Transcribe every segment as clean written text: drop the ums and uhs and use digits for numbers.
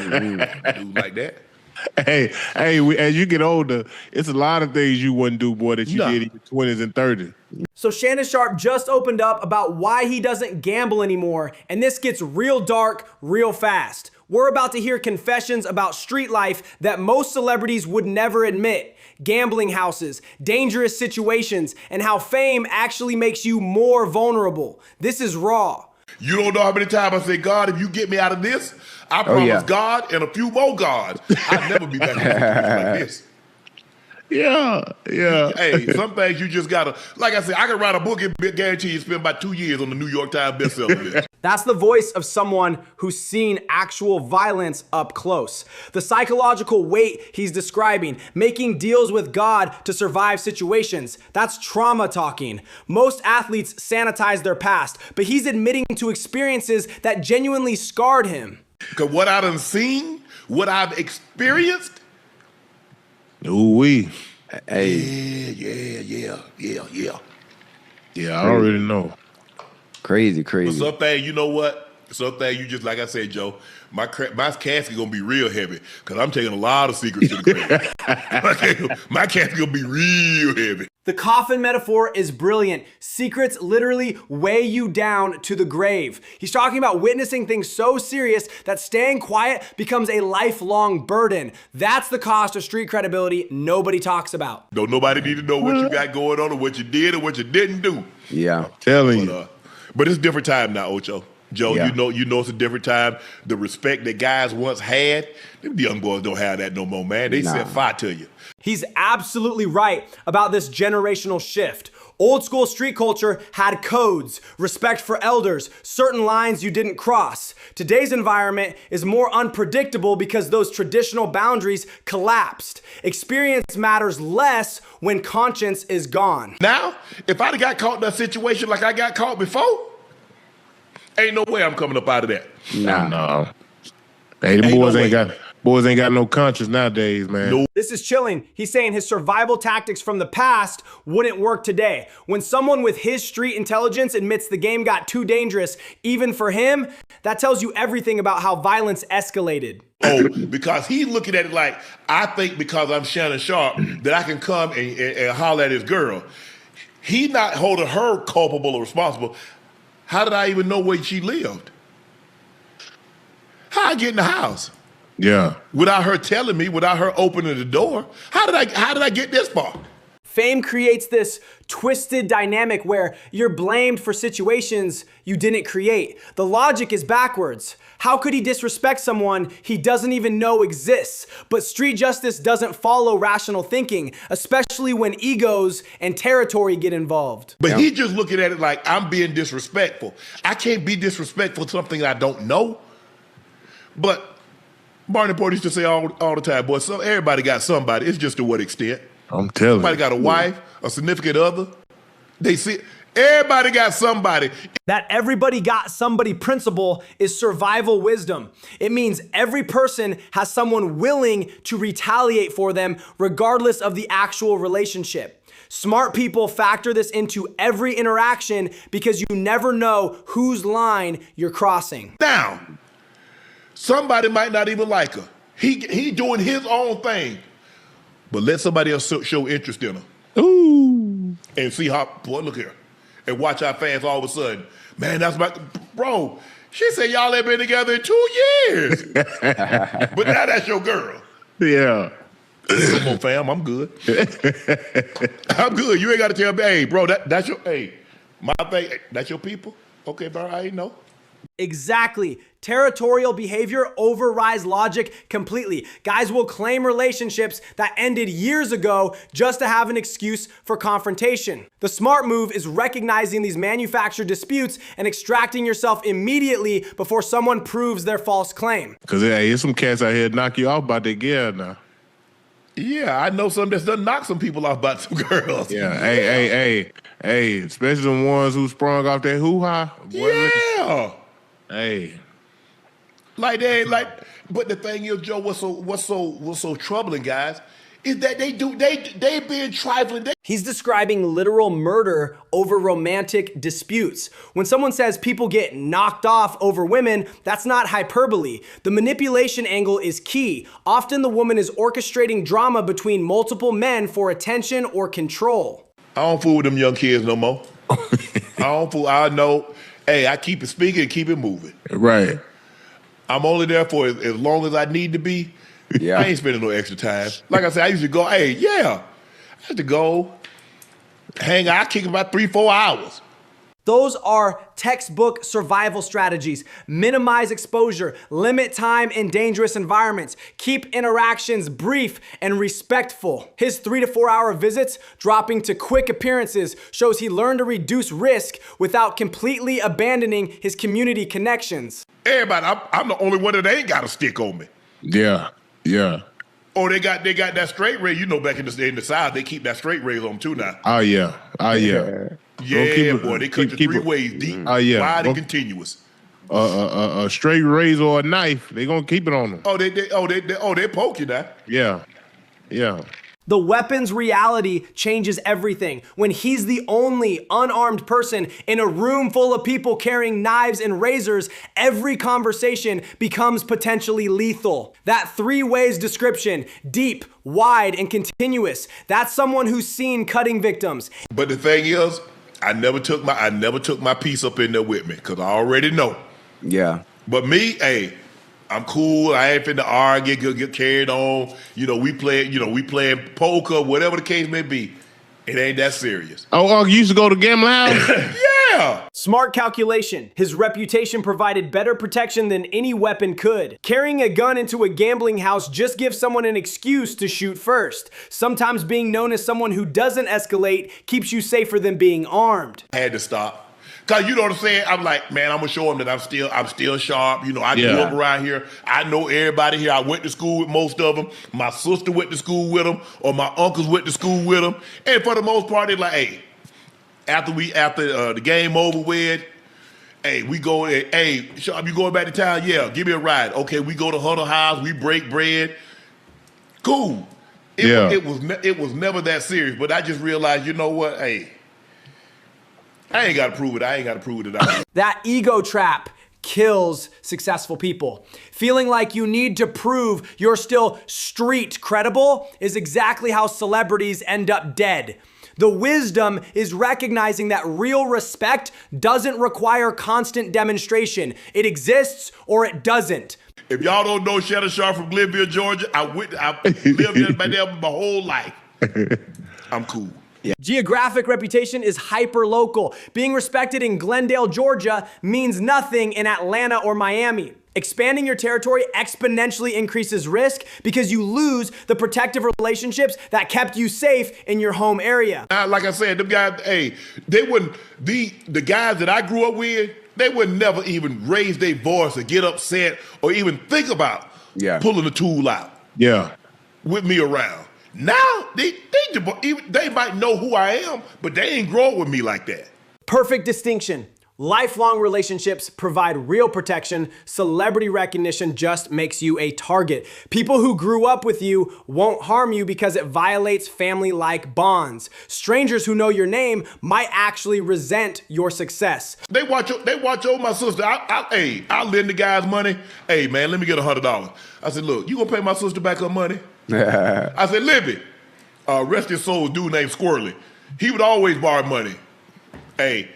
Dude like that. As you get older, it's a lot of things you wouldn't do, boy, that you did in your 20s and 30s. So Shannon Sharpe just opened up about why he doesn't gamble anymore, and this gets real dark real fast. We're about to hear confessions about street life that most celebrities would never admit. Gambling houses, dangerous situations, and how fame actually makes you more vulnerable. This is raw. You don't know how many times I say, God, if you get me out of this, I promise God and a few more gods, I'll never be back in like this. Yeah. Hey, some things you just gotta, like I said, I can write a book and guarantee you spend about 2 years on the New York Times bestseller list. That's the voice of someone who's seen actual violence up close. The psychological weight he's describing, making deals with God to survive situations, that's trauma talking. Most athletes sanitize their past, but he's admitting to experiences that genuinely scarred him. Because what I done seen, what I've experienced. Ooh-wee. Hey. Yeah. Yeah, I already know. Crazy. But something, you know what? Something you just, like I said, Joe, my casket gonna be real heavy because I'm taking a lot of secrets to the grave. My casket gonna be real heavy. The coffin metaphor is brilliant. Secrets literally weigh you down to the grave. He's talking about witnessing things so serious that staying quiet becomes a lifelong burden. That's the cost of street credibility nobody talks about. Don't nobody need to know what you got going on or what you did or what you didn't do. Yeah. I'm telling you. But it's a different time now, Ocho. Joe, Yeah. you know it's a different time. The respect that guys once had, them young boys don't have that no more, man. They set fire to you. He's absolutely right about this generational shift. Old school street culture had codes, respect for elders, certain lines you didn't cross. Today's environment is more unpredictable because those traditional boundaries collapsed. Experience matters less when conscience is gone. Now, if I'd have got caught in that situation like I got caught before, ain't no way I'm coming up out of that. No. Hey, the boys ain't got no conscience nowadays, man. No. This is chilling. He's saying his survival tactics from the past wouldn't work today. When someone with his street intelligence admits the game got too dangerous, even for him, that tells you everything about how violence escalated. Oh, because he's looking at it like, I think because I'm Shannon Sharpe that I can come and holler at his girl. He's not holding her culpable or responsible. How did I even know where she lived? How I get in the house? Yeah. Without her telling me, without her opening the door, how did I get this far? Fame creates this twisted dynamic where you're blamed for situations you didn't create. The logic is backwards. How could he disrespect someone he doesn't even know exists? But street justice doesn't follow rational thinking, especially when egos and territory get involved. But he's just looking at it like I'm being disrespectful. I can't be disrespectful to something I don't know. But Barney Porter used to say all the time, boy, so everybody got somebody. It's just to what extent. I'm telling you. Somebody got a wife, a significant other. They see everybody got somebody. That everybody got somebody principle is survival wisdom. It means every person has someone willing to retaliate for them regardless of the actual relationship. Smart people factor this into every interaction because you never know whose line you're crossing. Now, somebody might not even like her. He doing his own thing. But let somebody else show interest in her. Ooh. And see how, boy, look here. And watch our fans all of a sudden. Man, that's my, bro, she said y'all have been together in 2 years. But now that's your girl. Yeah. Come on, fam, I'm good. I'm good. You ain't got to tell me, hey, bro, that's your, hey, my thing, that's your people? Okay, bro, I ain't know. Exactly. Territorial behavior overrides logic completely. Guys will claim relationships that ended years ago just to have an excuse for confrontation. The smart move is recognizing these manufactured disputes and extracting yourself immediately before someone proves their false claim. Because there's some cats out here knock you off by their gear now. Yeah, I know some that's done knock some people off by some girls. Yeah, hey, especially the ones who sprung off that hoo-ha. Yeah. Hey. Like they ain't like, but the thing is, Joe, what's so troubling, guys, is that they being trifling. He's describing literal murder over romantic disputes. When someone says people get knocked off over women, that's not hyperbole. The manipulation angle is key. Often the woman is orchestrating drama between multiple men for attention or control. I don't fool with them young kids no more. I don't fool. I know. Hey, I keep it speaking and keep it moving. Right. I'm only there for as long as I need to be. Yeah. I ain't spending no extra time. Like I said, I used to go, hey, yeah. I had to go hang out, I kick about 3-4 hours. Those are textbook survival strategies. Minimize exposure, limit time in dangerous environments, keep interactions brief and respectful. His 3 to 4 hour visits, dropping to quick appearances, shows he learned to reduce risk without completely abandoning his community connections. Everybody, I'm the only one that ain't got a stick on me. Yeah. Yeah. Oh, they got that straight rail. You know, back in the South, they keep that straight rail on them too now. Oh yeah. Oh yeah. Yeah, boy, they cut you 3 ways deep, wide and continuous. A straight razor or a knife, they gonna keep it on them. They poke you now. Yeah. Yeah. The weapons reality changes everything. When he's the only unarmed person in a room full of people carrying knives and razors, every conversation becomes potentially lethal. That 3 ways description, deep, wide, and continuous, that's someone who's seen cutting victims. But the thing is, I never took my piece up in there with me, because I already know. Yeah. But me, hey, I'm cool. I ain't finna argue, get carried on. We playing poker, whatever the case may be. It ain't that serious. Oh, you used to go to gambling house? Yeah. Smart calculation. His reputation provided better protection than any weapon could. Carrying a gun into a gambling house just gives someone an excuse to shoot first. Sometimes being known as someone who doesn't escalate keeps you safer than being armed. I had to stop. Cause you know what I'm saying? I'm like, man, I'm gonna show them that I'm still sharp. I grew up around here. I know everybody here. I went to school with most of them. My sister went to school with them, or my uncles went to school with them. And for the most part, they're like, hey, after the game over with, hey, we go. Hey, Sharp, you going back to town? Yeah, give me a ride. Okay, we go to Hunter House. We break bread. Cool. It was never that serious. But I just realized, you know what? Hey, I ain't got to prove it. I ain't got to prove it at all. That ego trap kills successful people. Feeling like you need to prove you're still street credible is exactly how celebrities end up dead. The wisdom is recognizing that real respect doesn't require constant demonstration. It exists or it doesn't. If y'all don't know Shannon Sharpe from Glenville, Georgia, I lived there my whole life. I'm cool. Yeah. Geographic reputation is hyper-local. Being respected in Glendale, Georgia means nothing in Atlanta or Miami. Expanding your territory exponentially increases risk because you lose the protective relationships that kept you safe in your home area. Like I said, them guys, hey, they wouldn't, the guys that I grew up with, they would never even raise their voice or get upset or even think about pulling the tool out. Yeah. With me around. Now, they might know who I am, but they ain't grow up with me like that. Perfect distinction. Lifelong relationships provide real protection. Celebrity recognition just makes you a target. People who grew up with you won't harm you because it violates family-like bonds. Strangers who know your name might actually resent your success. They watch over my sister. I'll lend the guys money. Hey, man, let me get $100. I said, look, you gonna pay my sister back her money? I said, Libby, rest his soul, dude named Squirrely. He would always borrow money. Hey,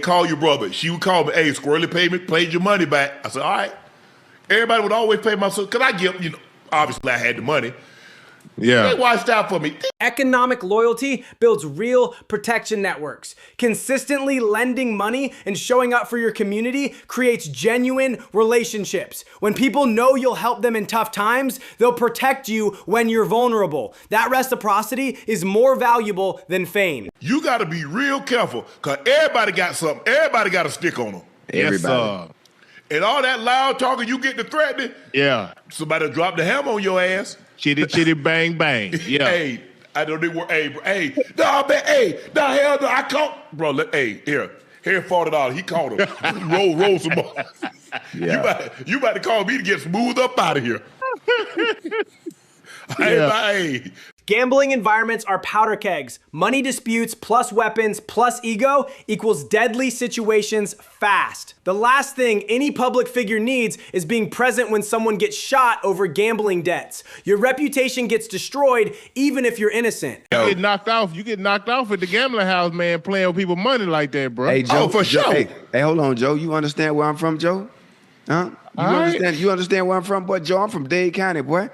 call your brother. She would call me, hey, Squirrely paid your money back. I said, all right. Everybody would always pay my sister, because I give, obviously I had the money. Yeah. They watched out for me. Economic loyalty builds real protection networks. Consistently lending money and showing up for your community creates genuine relationships. When people know you'll help them in tough times, they'll protect you when you're vulnerable. That reciprocity is more valuable than fame. You got to be real careful, because everybody got something. Everybody got a stick on them. Everybody. Yes, and all that loud talking, you get to threatening. Yeah. Somebody drop the hammer on your ass. Chitty, chitty, bang, bang. Yeah. Hey, I know they were, hell no, I caught, bro, here $40, he caught him. roll some more. Yeah. You about to call me to get smooth up out of here. Yeah. Hey. Gambling environments are powder kegs. Money disputes plus weapons plus ego equals deadly situations fast. The last thing any public figure needs is being present when someone gets shot over gambling debts. Your reputation gets destroyed even if you're innocent. You get knocked off. You get knocked off at the gambling house, man, playing with people's money like that, bro. Hey, Joe, for sure. Hey, hold on, Joe. You understand where I'm from, Joe? Huh? You understand where I'm from, boy? Joe, I'm from Dade County, boy.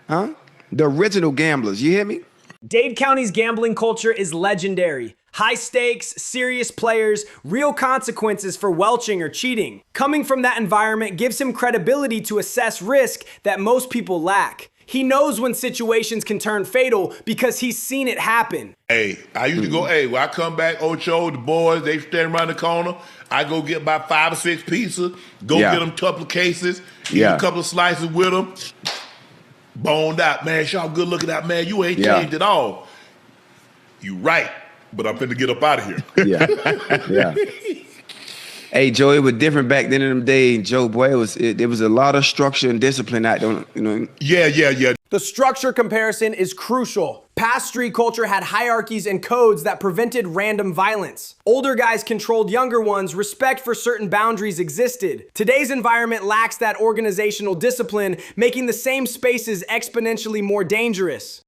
Huh? The original gamblers. You hear me? Dade County's gambling culture is legendary. High stakes, serious players, real consequences for welching or cheating. Coming from that environment gives him credibility to assess risk that most people lack. He knows when situations can turn fatal because he's seen it happen. Hey, I used to go, when I come back, Ocho, the boys, they stand around the corner. I go get about 5 or 6 pizzas, get them a couple of cases, eat a couple of slices with them. Boned out, man. Sharpe, good looking out, man. You ain't changed at all. You right, but I'm finna get up out of here. Yeah. Hey, Joe, it was different back then in them days, Joe. Boy, there was a lot of structure and discipline out there, you know. Yeah. The structure comparison is crucial. Past street culture had hierarchies and codes that prevented random violence. Older guys controlled younger ones, respect for certain boundaries existed. Today's environment lacks that organizational discipline, making the same spaces exponentially more dangerous.